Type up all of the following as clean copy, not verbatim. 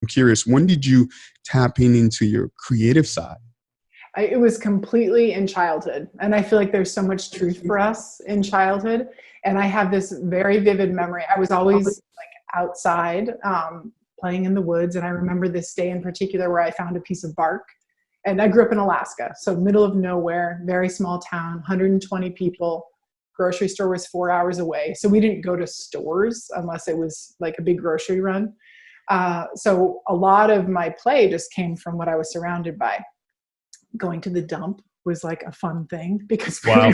I'm curious, when did you tap into your creative side? It was completely in childhood. And I feel like there's so much truth for us in childhood. And I have this very vivid memory. I was always like outside, playing in the woods. And I remember this day in particular where I found a piece of bark. And I grew up in Alaska, so middle of nowhere, very small town, 120 people. Grocery store was 4 hours away. So we didn't go to stores unless it was like a big grocery run. So a lot of my play just came from what I was surrounded by. Going to the dump was like a fun thing because Wow.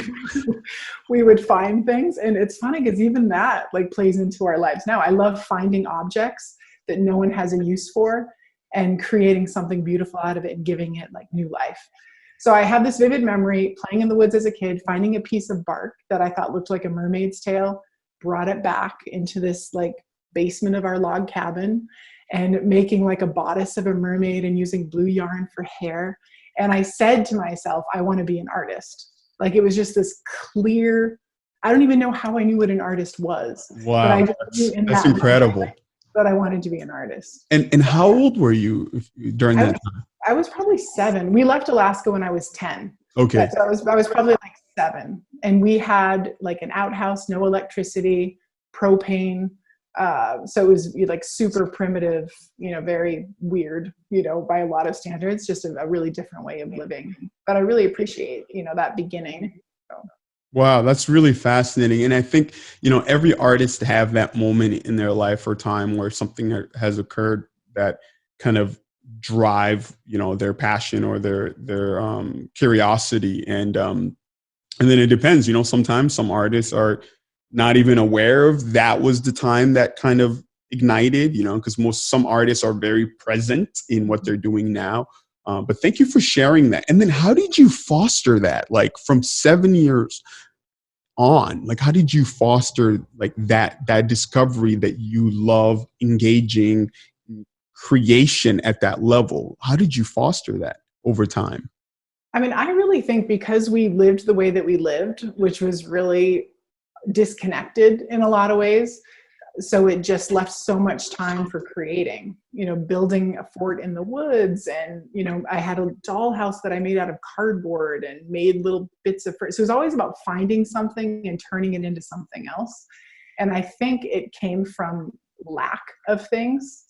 we would find things. And it's funny because even that like plays into our lives now. I love finding objects that no one has a use for and creating something beautiful out of it and giving it like new life. So I have this vivid memory playing in the woods as a kid, finding a piece of bark that I thought looked like a mermaid's tail, brought it back into this like basement of our log cabin and making like a bodice of a mermaid and using blue yarn for hair. And I said to myself, I want to be an artist. Like it was just this clear, I don't even know how I knew what an artist was, but I Wow. just knew in That's that moment incredible. that I wanted to be an artist. And how old were you during I that was, time? I was probably 7. We left Alaska when I was 10. Okay. So I was probably like 7. And we had like an outhouse, no electricity, propane. So it was like super primitive, very weird, by a lot of standards, just a really different way of living. But I really appreciate, that beginning. So. Wow, that's really fascinating. And I think, every artist have that moment in their life or time where something has occurred that kind of drive, their passion or their curiosity. And then it depends, sometimes some artists are not even aware of that was the time that kind of ignited, because some artists are very present in what they're doing now. But thank you for sharing that. And then how did you foster that? Like from 7 years on, like how did you foster like that discovery that you love engaging in creation at that level? How did you foster that over time? I mean, I really think because we lived the way that we lived, which was really disconnected in a lot of ways. So it just left so much time for creating, building a fort in the woods. And, I had a dollhouse that I made out of cardboard and made little bits of, so it was always about finding something and turning it into something else. And I think it came from lack of things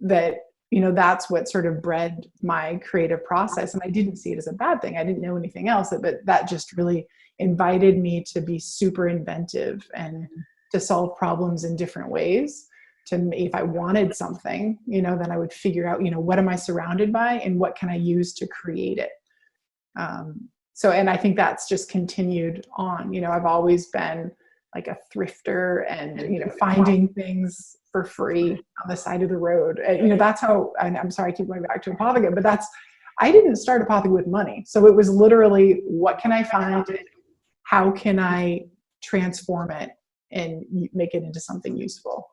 that, that's what sort of bred my creative process. And I didn't see it as a bad thing. I didn't know anything else, but that just really invited me to be super inventive and to solve problems in different ways. If I wanted something, then I would figure out, what am I surrounded by and what can I use to create it? And I think that's just continued on. I've always been like a thrifter and, finding things for free on the side of the road. That's how, and I'm sorry, I keep going back to Apotheca, but I didn't start Apotheca with money. So it was literally, what can I find? How can I transform it and make it into something useful?